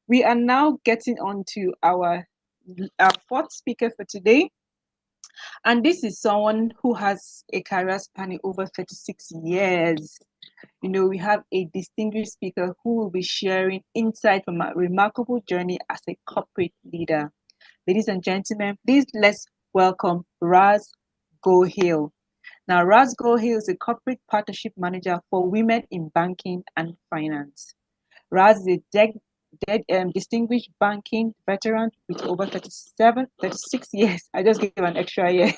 We are now getting on to our fourth speaker for today. And this is someone who has a career spanning over 36 years. We have a distinguished speaker who will be sharing insight from a remarkable journey as a corporate leader. Ladies and gentlemen, please let's welcome Raz Gohil. Now, Raz Gohil is a corporate partnership manager for women in banking and finance. Raz is a distinguished banking veteran with over 36 years. I just gave an extra year.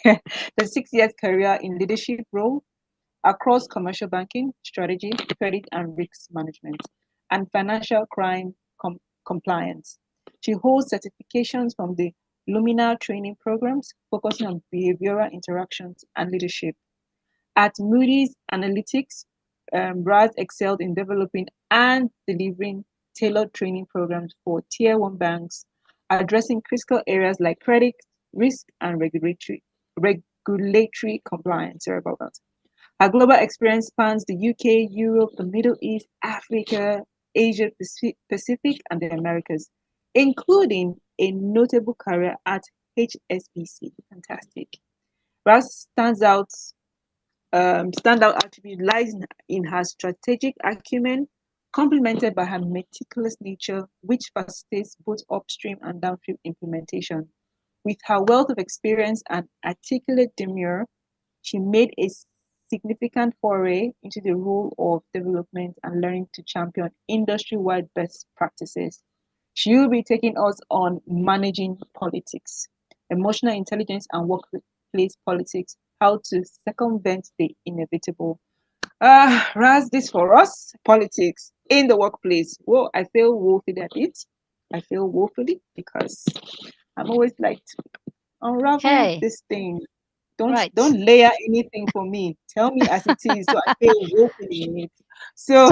36 years career in leadership role across commercial banking, strategy, credit and risk management, and financial crime compliance. She holds certifications from the Lumina training programs focusing on behavioral interactions and leadership. At Moody's Analytics, Raz excelled in developing and delivering tailored training programs for Tier 1 banks, addressing critical areas like credit, risk, and regulatory compliance. Sorry about that. Her global experience spans the UK, Europe, the Middle East, Africa, Asia Pacific, and the Americas, including a notable career at HSBC. Fantastic. Raz standout attribute lies in her strategic acumen, complemented by her meticulous nature, which facilitates both upstream and downstream implementation. With her wealth of experience and articulate demeanor, she made a significant foray into the role of development and learning to champion industry-wide best practices. She will be taking us on managing politics, emotional intelligence, and workplace politics, how to circumvent the inevitable. Raz, this for us, politics in the workplace. Well, I feel woefully a bit. I feel woefully because I'm always like, unravel this thing. Don't layer anything for me. Tell me as it is, so I feel woefully in it. So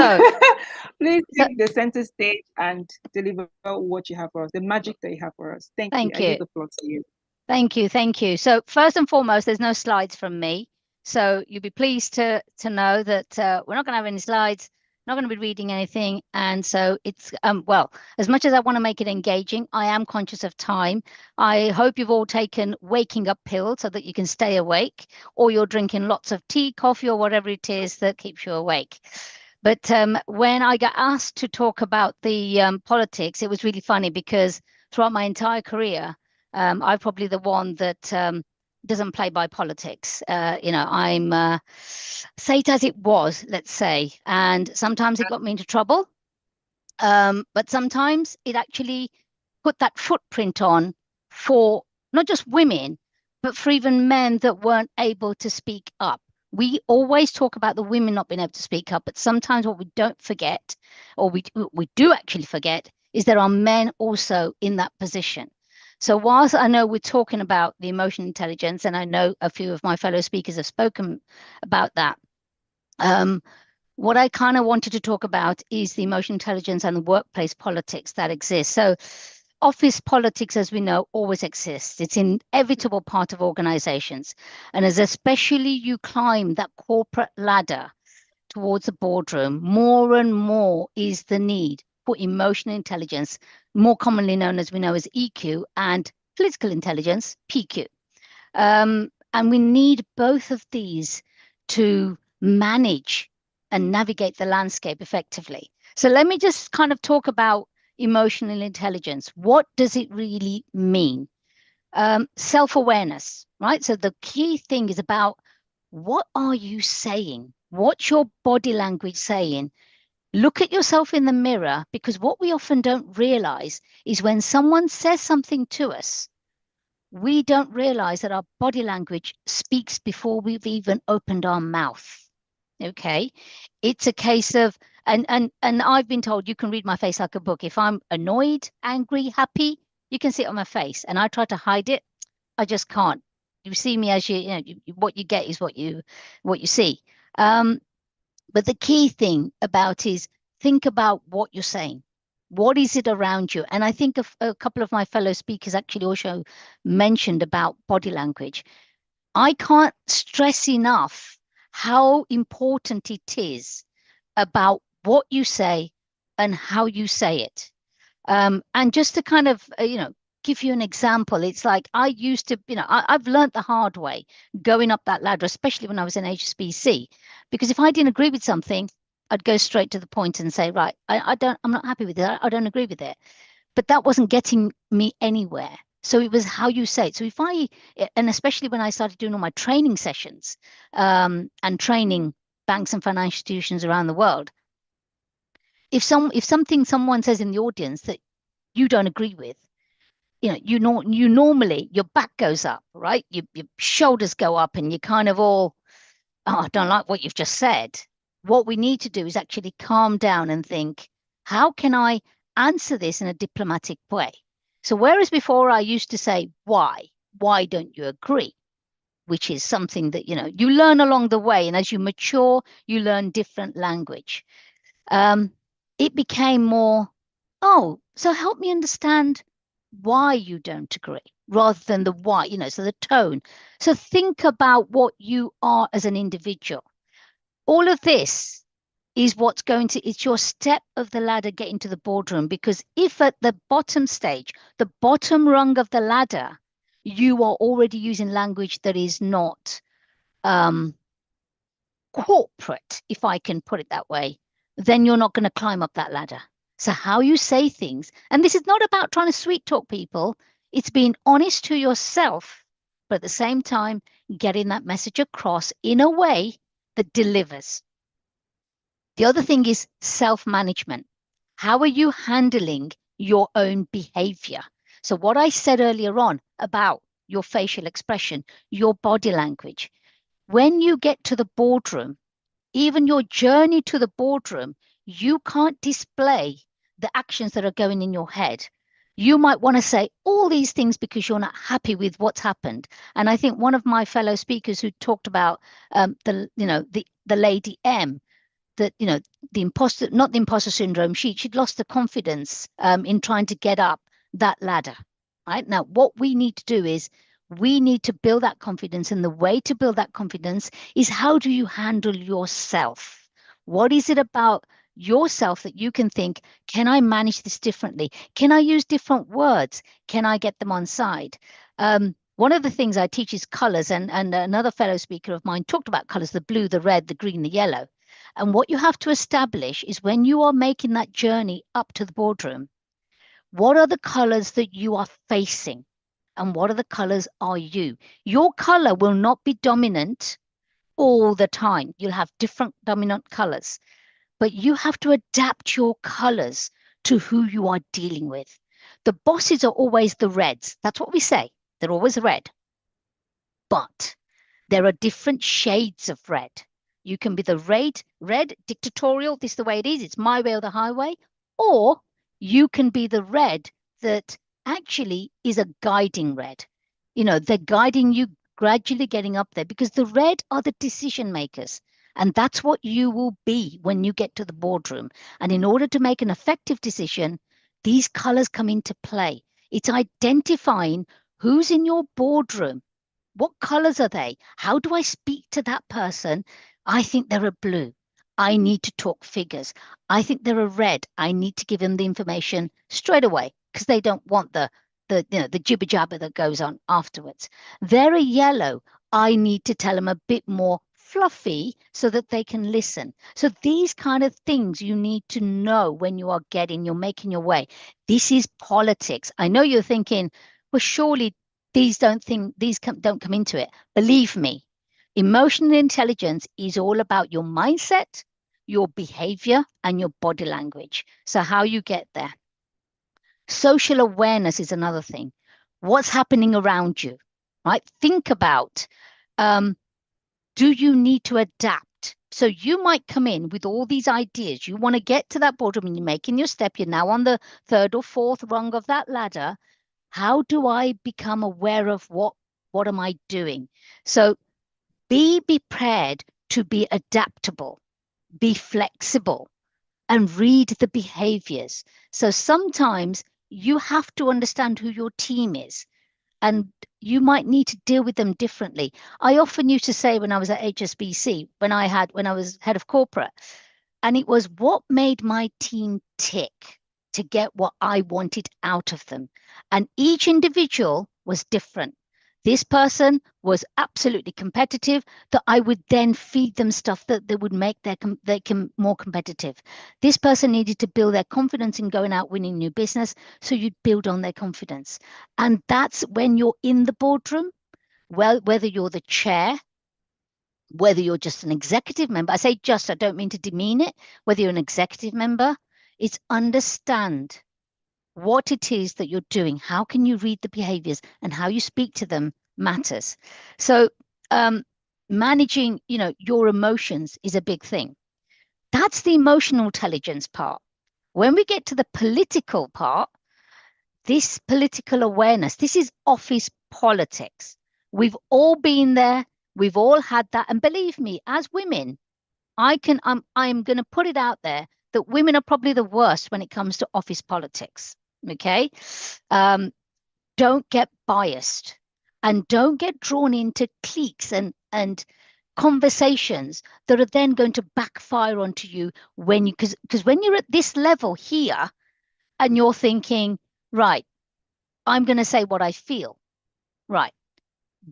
please take the center stage and deliver what you have for us, the magic that you have for us. Thank you. I give the floor to you. Thank you. So first and foremost, there's no slides from me. So you'll be pleased to know that we're not going to have any slides, not going to be reading anything. And so it's, well, as much as I want to make it engaging, I am conscious of time. I hope you've all taken waking up pills so that you can stay awake, or you're drinking lots of tea, coffee, or whatever it is that keeps you awake. But when I got asked to talk about the politics, it was really funny because throughout my entire career, I'm probably the one that doesn't play by politics. I'm say it as it was, let's say. And sometimes it got me into trouble. But sometimes it actually put that footprint on for not just women, but for even men that weren't able to speak up. We always talk about the women not being able to speak up, but sometimes what we don't forget, or we do actually forget, is there are men also in that position. So whilst I know we're talking about the emotional intelligence, and I know a few of my fellow speakers have spoken about that, what I kind of wanted to talk about is the emotional intelligence and the workplace politics that exists. So office politics, as we know, always exists. It's an inevitable part of organizations. And as especially you climb that corporate ladder towards the boardroom, more and more is the need for emotional intelligence, more commonly known as we know as EQ, and political intelligence, PQ. And we need both of these to manage and navigate the landscape effectively. So let me just kind of talk about emotional intelligence. What does it really mean? Self-awareness, right? So the key thing is about what are you saying? What's your body language saying? Look at yourself in the mirror, because what we often don't realize is when someone says something to us, we don't realize that our body language speaks before we've even opened our mouth. Okay, it's a case of, and I've been told you can read my face like a book. If I'm annoyed, angry, happy, you can see it on my face, and I try to hide it. I just can't. You see me as what you get is what you see. But the key thing about is think about what you're saying. What is it around you? And I think a couple of my fellow speakers actually also mentioned about body language. I can't stress enough how important it is about what you say and how you say it. And just to kind of, give you an example, it's like I used to, I've learned the hard way going up that ladder, especially when I was in HSBC, because if I didn't agree with something, I'd go straight to the point and say, right, I'm not happy with it. I don't agree with it. But that wasn't getting me anywhere. So it was how you say it. So and especially when I started doing all my training sessions, and training banks and financial institutions around the world, if something someone says in the audience that you don't agree with, you normally your back goes up, right? Your shoulders go up, and you kind of all, oh, I don't like what you've just said. What we need to do is actually calm down and think, how can I answer this in a diplomatic way? So whereas before I used to say, why don't you agree? Which is something that, you learn along the way. And as you mature, you learn different language. Um, it became more, oh, so help me understand why you don't agree rather than the why, so the tone. So think about what you are as an individual. All of this is it's your step of the ladder getting to the boardroom. Because if at the bottom stage, the bottom rung of the ladder, you are already using language that is not corporate, if I can put it that way, then you're not going to climb up that ladder. So how you say things, and this is not about trying to sweet talk people, it's being honest to yourself, but at the same time, getting that message across in a way that delivers. The other thing is self-management. How are you handling your own behavior? So what I said earlier on about your facial expression, your body language, when you get to the boardroom, even your journey to the boardroom, you can't display the actions that are going in your head. You might want to say all these things because you're not happy with what's happened. And I think one of my fellow speakers who talked about the lady M, that the imposter, not the imposter syndrome, she'd lost the confidence in trying to get up that ladder. Right now, what we need to do is we need to build that confidence, and the way to build that confidence is, how do you handle yourself? What is it about yourself that you can think, can I manage this differently? Can I use different words? Can I get them on side? One of the things I teach is colors, and another fellow speaker of mine talked about colors: the blue, the red, the green, the yellow. And what you have to establish is, when you are making that journey up to the boardroom, what are the colors that you are facing? And what are the colors are you? Your color will not be dominant all the time. You'll have different dominant colors, but you have to adapt your colors to who you are dealing with. The bosses are always the reds. That's what we say. They're always red. But there are different shades of red. You can be the red dictatorial, this is the way it is, it's my way or the highway, or you can be the red that actually is a guiding red. They're guiding you, gradually getting up there, because the red are the decision makers. And that's what you will be when you get to the boardroom. And in order to make an effective decision, these colors come into play. It's identifying who's in your boardroom. What colors are they? How do I speak to that person? I think they're a blue. I need to talk figures. I think they're a red. I need to give them the information straight away, because they don't want the jibber jabber that goes on afterwards. They're a yellow. I need to tell them a bit more fluffy so that they can listen. So these kind of things you need to know when you're making your way. This is politics. I know you're thinking, well, surely don't come into it. Believe me, emotional intelligence is all about your mindset, your behavior, and your body language. So how you get there. Social awareness is another thing. What's happening around you, right? Think about, do you need to adapt? So you might come in with all these ideas. You want to get to that boardroom, and you're making your step. You're now on the third or fourth rung of that ladder. How do I become aware of what am I doing? So be prepared to be adaptable, be flexible, and read the behaviors. So sometimes you have to understand who your team is, and you might need to deal with them differently. I often used to say, when I was at HSBC, when I was head of corporate, and it was, what made my team tick? to get what I wanted out of them. And each individual was different. This person was absolutely competitive, that I would then feed them stuff that would make them more competitive. This person needed to build their confidence in going out winning new business, so you'd build on their confidence. And that's when you're in the boardroom, well, whether you're the chair, whether you're just an executive member. I say just, I don't mean to demean it. Whether you're an executive member, it's understand what it is that you're doing. How can you read the behaviors, and how you speak to them matters. So managing, your emotions is a big thing. That's the emotional intelligence part. When we get to the political part, this political awareness, this is office politics. We've all been there. We've all had that. And believe me, as women, I'm going to put it out there that women are probably the worst when it comes to office politics. Okay. Don't get biased, and don't get drawn into cliques and conversations that are then going to backfire onto you because when you're at this level here and you're thinking, right, I'm going to say what I feel, right,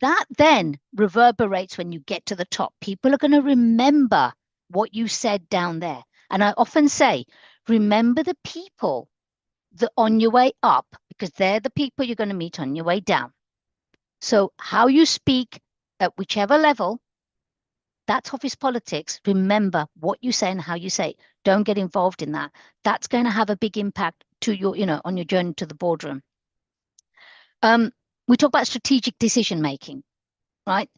that then reverberates when you get to the top. People are going to remember what you said down there. And I often say, remember the people that on your way up, because they're the people you're going to meet on your way down. So how you speak at whichever level, that's office politics. Remember what you say and how you say it. Don't get involved in that. That's going to have a big impact to your, on your journey to the boardroom. We talk about strategic decision making, right?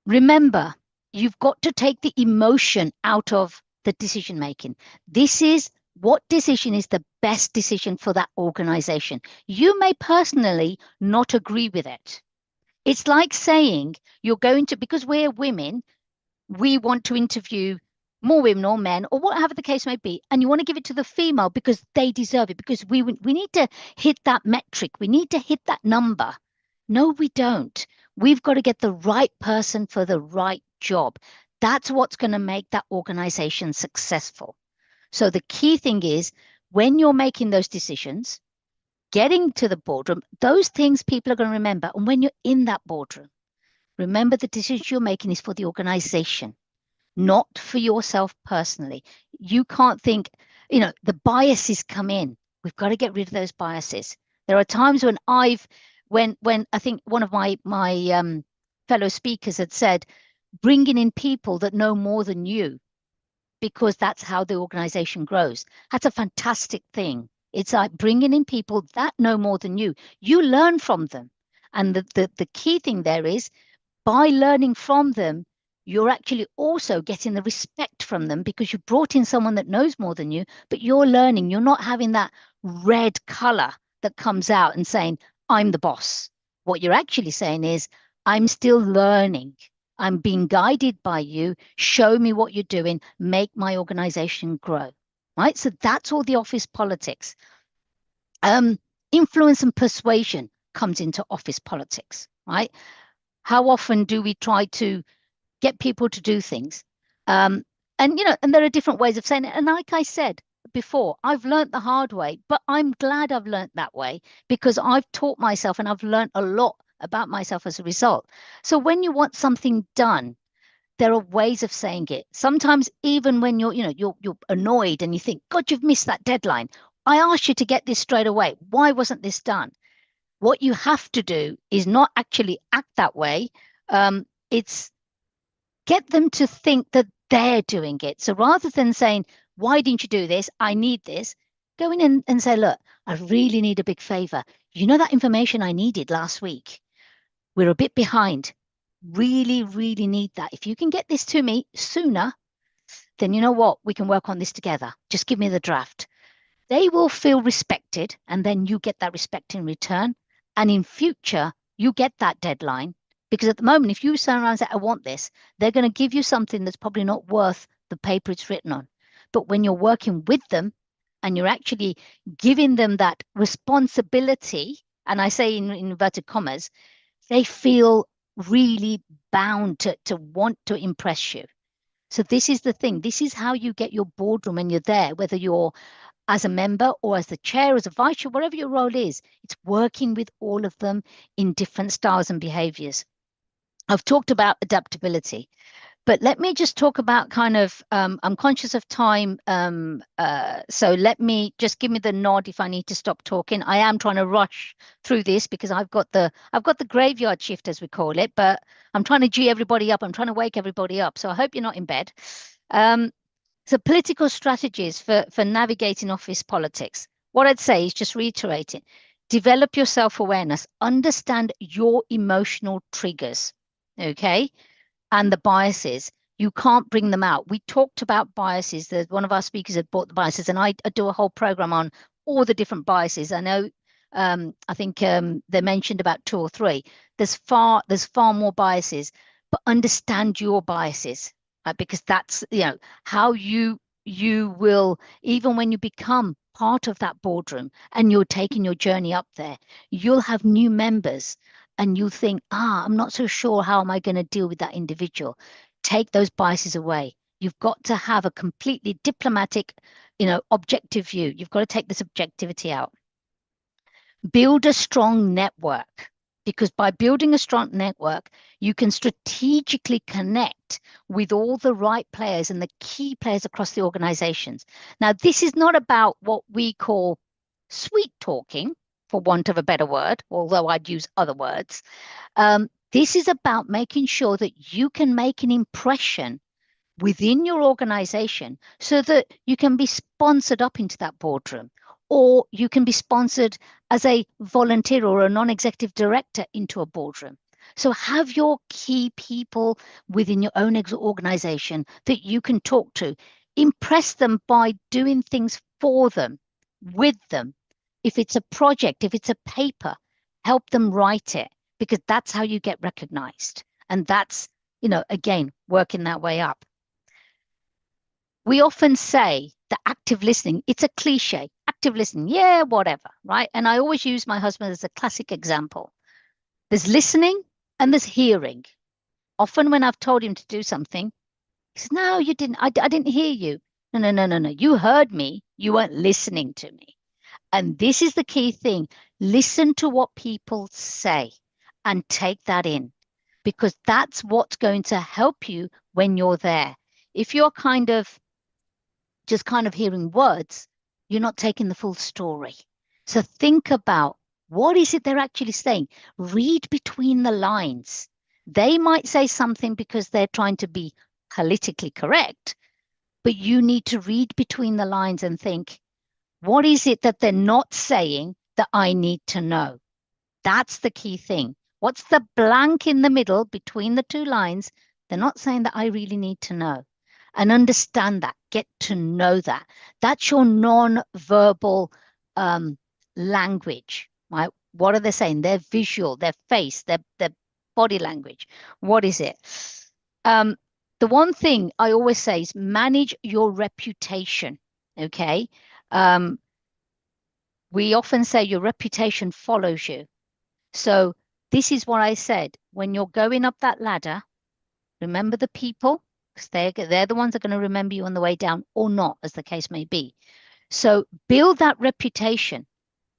Remember, you've got to take the emotion out of the decision making. This is what decision is the best decision for that organization. You may personally not agree with it. It's like saying you're going to, because we're women, we want to interview more women or men or whatever the case may be, and you want to give it to the female because they deserve it, because we need to hit that metric, we need to hit that number. No, we don't. We've got to get the right person for the right job. That's what's going to make that organization successful. So the key thing is, when you're making those decisions, getting to the boardroom, those things people are going to remember. And when you're in that boardroom, remember the decisions you're making is for the organization, not for yourself personally. You can't think, the biases come in. We've got to get rid of those biases. There are times when when I think one of my fellow speakers had said, bringing in people that know more than you, because that's how the organization grows. That's a fantastic thing. It's like bringing in people that know more than you. You learn from them. And the key thing there is, by learning from them, you're actually also getting the respect from them, because you brought in someone that knows more than you, but you're learning. You're not having that red color that comes out and saying, I'm the boss. What you're actually saying is, I'm still learning. I'm being guided by you. Show me what you're doing. Make my organization grow. Right? So that's all the office politics. Influence and persuasion comes into office politics, right? How often do we try to get people to do things? And there are different ways of saying it. And like I said before, I've learned the hard way, but I'm glad I've learned that way, because I've taught myself and I've learned a lot about myself as a result. So when you want something done, there are ways of saying it. Sometimes even when you're annoyed and you think, God, you've missed that deadline. I asked you to get this straight away. Why wasn't this done? What you have to do is not actually act that way. It's get them to think that they're doing it. So rather than saying, why didn't you do this? I need this. Go in and say, look, I really need a big favor. You know that information I needed last week? We're a bit behind. Really, really need that. If you can get this to me sooner, then you know what? We can work on this together. Just give me the draft. They will feel respected, and then you get that respect in return. And in future, you get that deadline. Because at the moment, if you turn around and say, I want this, they're going to give you something that's probably not worth the paper it's written on. But when you're working with them and you're actually giving them that responsibility, and I say in inverted commas, they feel really bound to want to impress you. So this is the thing. This is how you get your boardroom when you're there, whether you're as a member or as the chair, as a vice chair, whatever your role is, it's working with all of them in different styles and behaviors. I've talked about adaptability. But let me just talk about kind of, I'm conscious of time. So let me just give me the nod if I need to stop talking. I am trying to rush through this because I've got the graveyard shift, as we call it, but I'm trying to G everybody up. I'm trying to wake everybody up. So I hope you're not in bed. So political strategies for navigating office politics. What I'd say is just reiterating, develop your self-awareness, understand your emotional triggers. Okay, and the biases. You can't bring them out. We talked about biases. One of our speakers had brought the biases, and I do a whole program on all the different biases. I know, I think they mentioned about 2 or 3. There's far more biases, but understand your biases, because that's how you will, even when you become part of that boardroom and you're taking your journey up there, you'll have new members and you think, I'm not so sure how am I going to deal with that individual. Take those biases away. You've got to have a completely diplomatic, objective view. You've got to take the subjectivity out. Build a strong network, because by building a strong network, you can strategically connect with all the right players and the key players across the organizations. Now, this is not about what we call sweet talking, for want of a better word, although I'd use other words. This is about making sure that you can make an impression within your organization so that you can be sponsored up into that boardroom, or you can be sponsored as a volunteer or a non-executive director into a boardroom. So have your key people within your own organization that you can talk to. Impress them by doing things for them, with them. If it's a project, if it's a paper, help them write it, because that's how you get recognized. And that's, again, working that way up. We often say that active listening, it's a cliche, active listening, yeah, whatever, right? And I always use my husband as a classic example. There's listening and there's hearing. Often when I've told him to do something, he says, no, you didn't, I didn't hear you. No. You heard me. You weren't listening to me. And this is the key thing. Listen to what people say and take that in, because that's what's going to help you when you're there. If you're just kind of hearing words, you're not taking the full story. So think about, what is it they're actually saying? Read between the lines. They might say something because they're trying to be politically correct, but you need to read between the lines and think, what is it that they're not saying that I need to know? That's the key thing. What's the blank in the middle between the 2 lines? They're not saying that I really need to know. And understand that, get to know that. That's your non-verbal language, right? What are they saying? Their visual, their face, their body language. What is it? The one thing I always say is manage your reputation, okay? We often say your reputation follows you. So this is what I said. When you're going up that ladder, remember the people, because they're the ones that are going to remember you on the way down, or not, as the case may be. So build that reputation,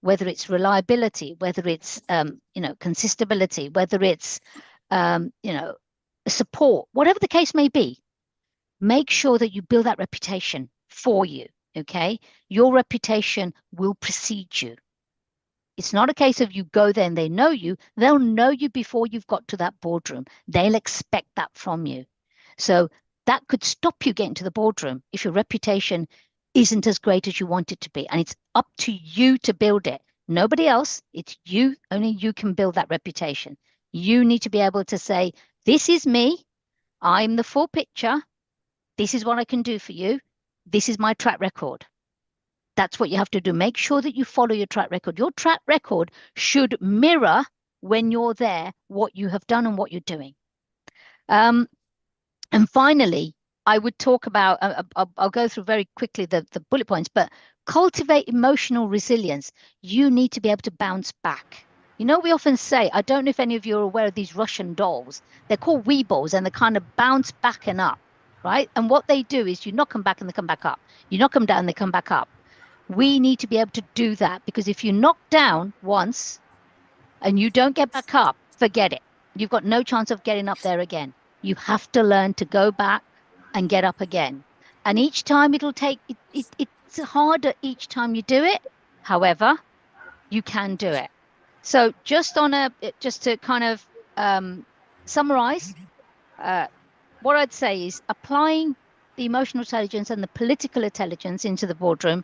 whether it's reliability, whether it's consistability, whether it's support, whatever the case may be. Make sure that you build that reputation for you. Okay, your reputation will precede you. It's not a case of you go there and they know you. They'll know you before you've got to that boardroom. They'll expect that from you. So that could stop you getting to the boardroom if your reputation isn't as great as you want it to be. And it's up to you to build it. Nobody else. It's you. Only you can build that reputation. You need to be able to say, this is me. I'm the full picture. This is what I can do for you. This is my track record. That's what you have to do. Make sure that you follow your track record. Your track record should mirror, when you're there, what you have done and what you're doing. And finally, I would talk about, I'll go through very quickly the bullet points, but cultivate emotional resilience. You need to be able to bounce back. We often say, I don't know if any of you are aware of these Russian dolls. They're called Weebles, and they kind of bounce back and up, right? And what they do is you knock them back and they come back up. You knock them down, they come back up. We need to be able to do that, because if you knock down once and you don't get back up, forget it. You've got no chance of getting up there again. You have to learn to go back and get up again. And each time it'll take, it's harder each time you do it. However, you can do it. So just to kind of summarize, what I'd say is applying the emotional intelligence and the political intelligence into the boardroom.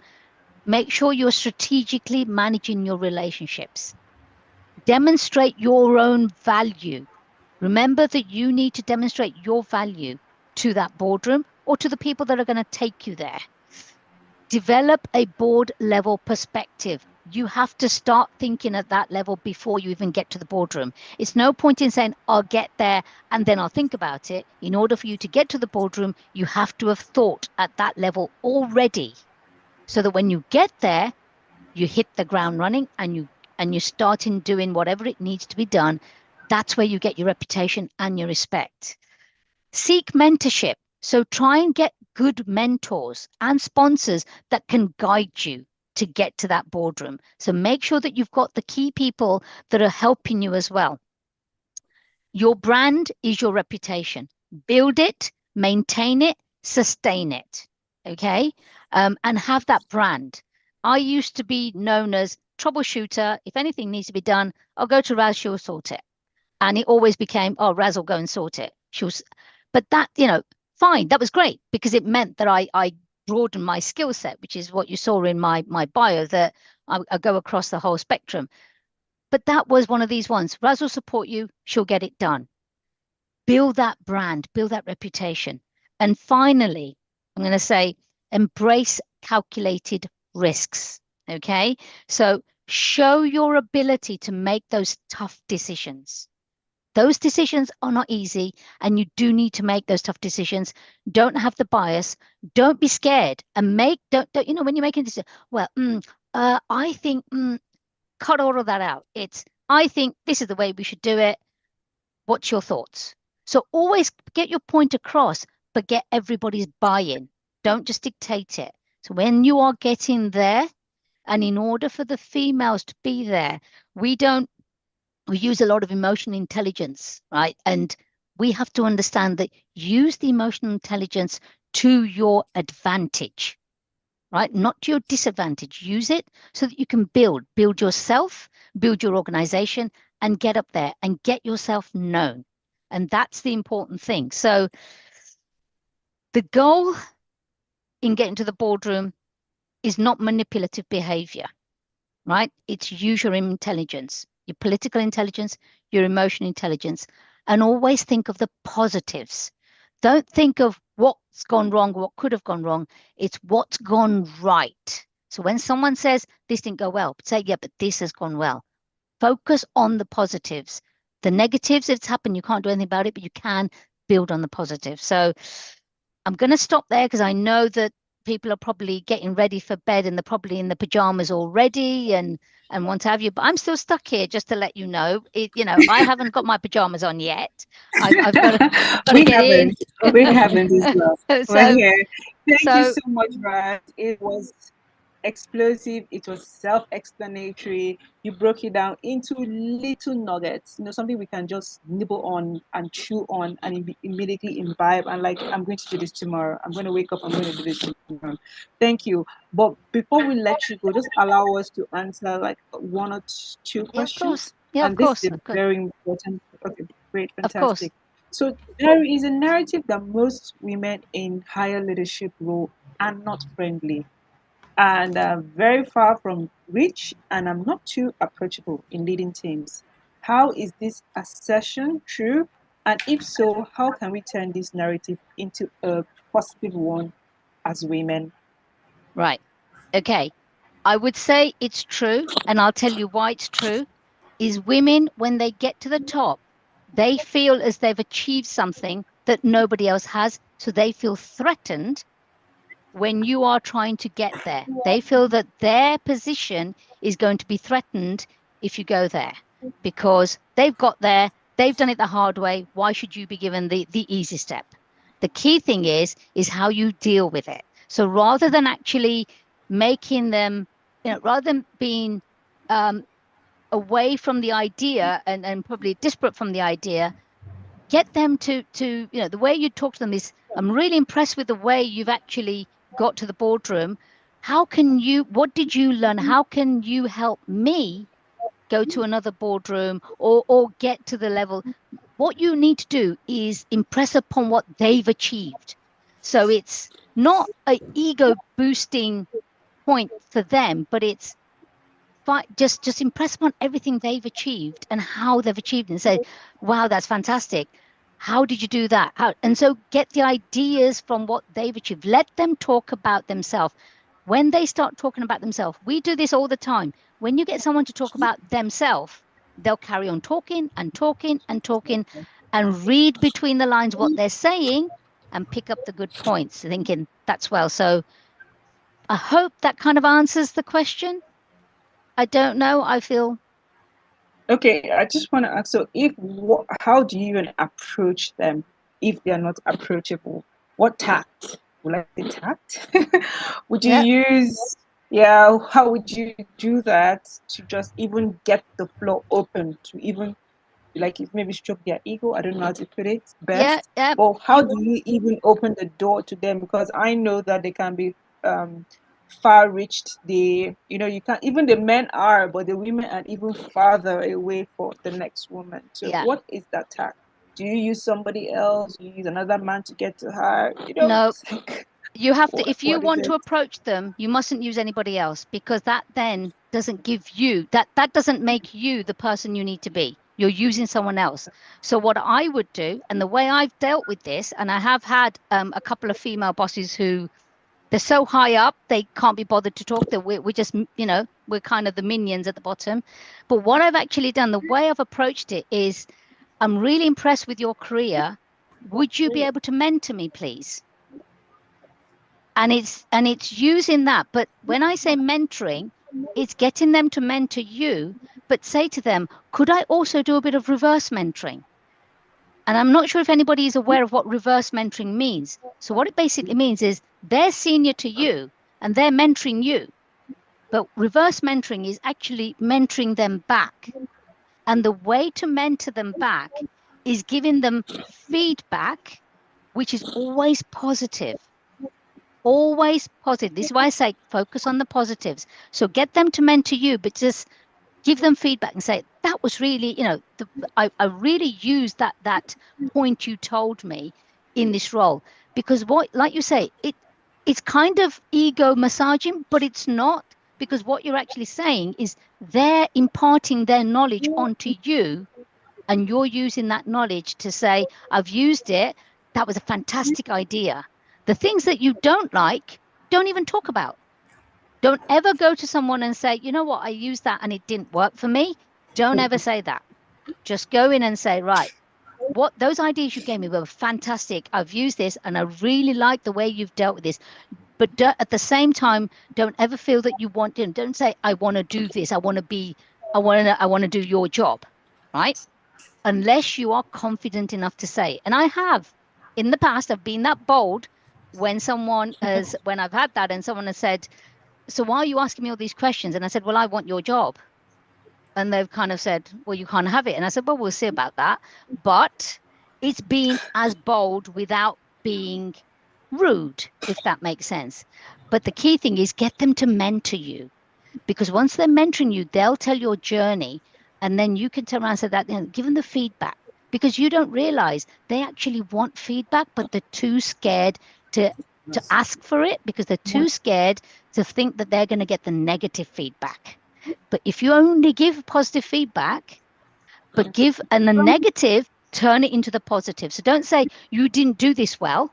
Make sure you're strategically managing your relationships. Demonstrate your own value. Remember that you need to demonstrate your value to that boardroom or to the people that are going to take you there. Develop a board level perspective. You have to start thinking at that level before you even get to the boardroom. It's no point in saying, I'll get there and then I'll think about it. In order for you to get to the boardroom, you have to have thought at that level already, so that when you get there, you hit the ground running and you start in doing whatever it needs to be done. That's where you get your reputation and your respect. Seek mentorship. So try and get good mentors and sponsors that can guide you to get to that boardroom. So make sure that you've got the key people that are helping you as well. Your brand is your reputation. Build it, maintain it, sustain it. Okay. And have that brand. I used to be known as troubleshooter. If anything needs to be done, I'll go to Raz, she'll sort it. And it always became, oh, Raz will go and sort it. But that, fine, that was great, because it meant that I broadened my skill set, which is what you saw in my bio, that I go across the whole spectrum. But that was one of these ones. Raz will support you, she'll get it done. Build that brand, build that reputation. And finally, I'm going to say, embrace calculated risks. Okay. So show your ability to make those tough decisions. Those decisions are not easy, and you do need to make those tough decisions. Don't have the bias. Don't be scared, and don't when you're making this. Well, I think cut all of that out. I think this is the way we should do it. What's your thoughts? So always get your point across, but get everybody's buy-in. Don't just dictate it. So when you are getting there, and in order for the females to be there, we use a lot of emotional intelligence, right? And we have to understand that use the emotional intelligence to your advantage, right? Not to your disadvantage. Use it so that you can build yourself, build your organization, and get up there and get yourself known. And that's the important thing. So the goal in getting to the boardroom is not manipulative behavior, right? It's use your intelligence, your political intelligence, your emotional intelligence, and always think of the positives. Don't think of what's gone wrong, what could have gone wrong. It's what's gone right. So when someone says this didn't go well, say, yeah, but this has gone well. Focus on the positives. The negatives, if it's happened, you can't do anything about it, but you can build on the positive. So I'm going to stop there, because I know that people are probably getting ready for bed and they're probably in the pajamas already and want to have you. But I'm still stuck here, just to let you know. I haven't got my pajamas on yet. I've got to We get in. haven't. We haven't as well. We're So here. Thank you so so much, Raj. It was explosive. It was self-explanatory. You broke it down into little nuggets. Something we can just nibble on and chew on and immediately imbibe. And like, I'm going to do this tomorrow. I'm going to wake up. I'm going to do this tomorrow. Thank you. But before we let you go, just allow us to answer like one or two yeah, of course. questions. Yeah, of And this course. is a very important. Okay, great, Of course. fantastic. So there is a narrative that most women in higher leadership role are not friendly and very far from rich, and I'm not too approachable in leading teams. How is this assertion true? And if so, how can we turn this narrative into a positive one as women? Right. Okay. I would say it's true, and I'll tell you why it's true. Is women, when they get to the top, they feel as they've achieved something that nobody else has. So they feel threatened when you are trying to get there. They feel that their position is going to be threatened if you go there, because they've got there, they've done it the hard way. Why should you be given the easy step? The key thing is how you deal with it. So rather than actually making them, rather than being away from the idea and probably disparate from the idea, get them to the way you talk to them is, I'm really impressed with the way you've actually got to the boardroom. What did you learn? How can you help me go to another boardroom or get to the level? What you need to do is impress upon what they've achieved. So it's not a ego boosting point for them, but it's just impress upon everything they've achieved and how they've achieved it, and say, wow, that's fantastic. How did you do that? And so get the ideas from what they've achieved. Let them talk about themselves. When they start talking about themselves, we do this all the time. When you get someone to talk about themselves, they'll carry on talking and talking and talking and read between the lines what they're saying and pick up the good points, thinking that's well. So I hope that kind of answers the question. I don't know. I feel Okay, I just want to ask, so how do you even approach them if they are not approachable? What tact? Will I say tact? Would you yeah, use, yeah, how would you do that to just even get the floor open to even, like, if maybe stroke their ego? I don't know how to put it yeah, best. yeah, Well, how do you even open the door to them? Because I know that they can be um far reached. You can't, even the men are, but the women are even farther away for the next woman. So yeah. what is that tact? Do you use somebody else? Do you use another man to get to her? No, It's like, you have to, what if you what is want to it? approach them, you mustn't use anybody else, because that then doesn't give you that doesn't make you the person you need to be. You're using someone else. So what I would do, and the way I've dealt with this, and I have had a couple of female bosses who they're so high up they can't be bothered to talk. That we're just, we're kind of the minions at the bottom. But what I've actually done, the way I've approached it is, I'm really impressed with your career. Would you be able to mentor me, please? And it's using that. But when I say mentoring, it's getting them to mentor you, but say to them, could I also do a bit of reverse mentoring? And I'm not sure if anybody is aware of what reverse mentoring means. So what it basically means is they're senior to you and they're mentoring you. But reverse mentoring is actually mentoring them back. And the way to mentor them back is giving them feedback, which is always positive. Always positive. This is why I say focus on the positives. So get them to mentor you, but just give them feedback and say, that was really, I really used that point you told me in this role. Because what, like you say, it's kind of ego massaging, but it's not, because what you're actually saying is they're imparting their knowledge onto you, and you're using that knowledge to say, I've used it. That was a fantastic idea. The things that you don't like, don't even talk about. Don't ever go to someone and say, you know what, I used that and it didn't work for me. Don't ever say that. Just go in and say, right, what those ideas you gave me were fantastic. I've used this and I really like the way you've dealt with this. But at the same time, don't ever feel that you want to, don't say, I want to do this. I want to do your job, right? Unless you are confident enough to say. And I have in the past, I've been that bold when I've had that and someone has said, so why are you asking me all these questions? And I said, well, I want your job. And they've kind of said, well, you can't have it. And I said, well, we'll see about that. But it's been as bold without being rude, if that makes sense. But the key thing is get them to mentor you, because once they're mentoring you, they'll tell your journey, and then you can turn around and say that, give them the feedback, because you don't realize they actually want feedback, but they're too scared to ask for it, because they're too scared to think that they're going to get the negative feedback. But if you only give positive feedback, but give and the negative, turn it into the positive. So don't say you didn't do this well.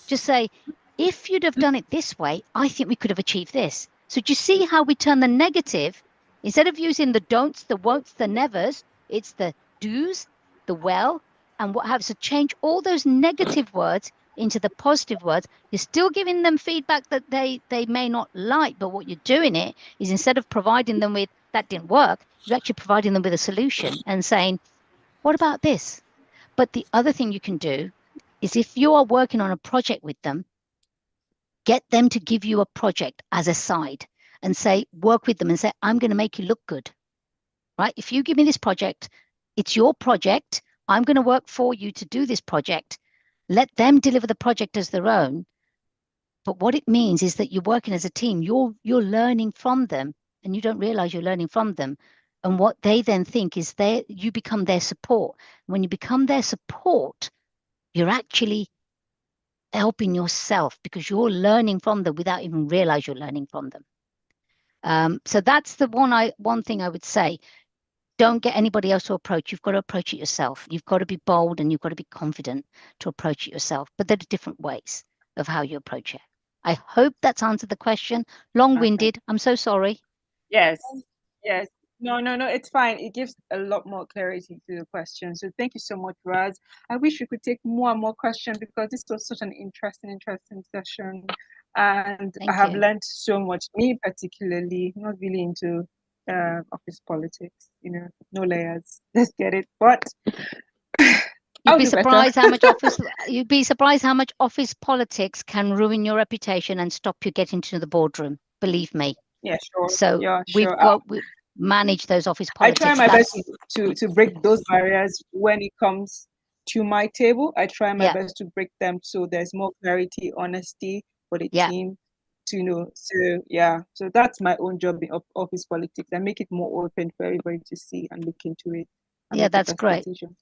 Just say, if you'd have done it this way, I think we could have achieved this. So do you see how we turn the negative, instead of using the don'ts, the won'ts, the nevers, it's the do's, the well, and what have. So change all those negative words into the positive words. You're still giving them feedback that they may not like, but what you're doing it is, instead of providing them with that didn't work, you're actually providing them with a solution and saying, what about this? But the other thing you can do is, if you are working on a project with them, get them to give you a project as a side and say, work with them and say, I'm going to make you look good, right? If you give me this project, it's your project. I'm going to work for you to do this project. Let them deliver the project as their own. But what it means is that you're working as a team. You're learning from them, and you don't realize you're learning from them. And what they then think is you become their support. When you become their support, you're actually helping yourself because you're learning from them without even realize you're learning from them. So that's the one thing I would say. Don't get anybody else to approach. You've got to approach it yourself. You've got to be bold and you've got to be confident to approach it yourself. But there are different ways of how you approach it. I hope that's answered the question. Long-winded. I'm so sorry. Yes. Yes. No, it's fine. It gives a lot more clarity to the question. So thank you so much, Raz. I wish we could take more and more questions because this was such an interesting session. And I have learned so much. Me particularly, not really into office politics, no layers. Let's get it. But you'd be surprised how much office politics can ruin your reputation and stop you getting to the boardroom. Believe me. Yeah, sure. So yeah, we've sure. got manage those office politics. I try my best to break those barriers when it comes to my table. I try my best to break them so there's more clarity, honesty for the team to know. So that's my own job in office politics. I make it more open for everybody to see and look into it. Yeah, that's great. So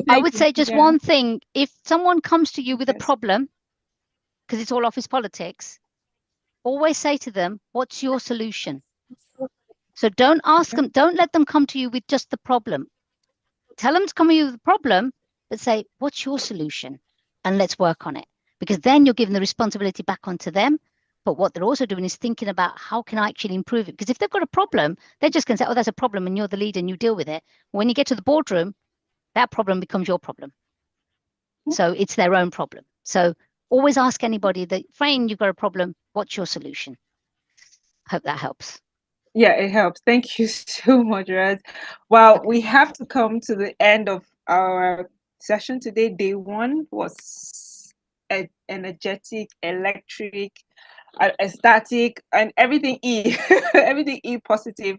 I would say just one thing. If someone comes to you with a problem, because it's all office politics, always say to them, what's your solution? So don't ask them, don't let them come to you with just the problem. Tell them to come to you with the problem, but say, what's your solution? And let's work on it. Because then you're giving the responsibility back onto them. But what they're also doing is thinking about how can I actually improve it? Because if they've got a problem, they're just going to say, oh, that's a problem and you're the leader and you deal with it. When you get to the boardroom, that problem becomes your problem. So it's their own problem. So always ask anybody that, Frayne, you've got a problem. What's your solution? Hope that helps. Yeah, it helps. Thank you so much, Raz. Well, we have to come to the end of our session today. Day one was energetic, electric, ecstatic, and everything E, everything E positive.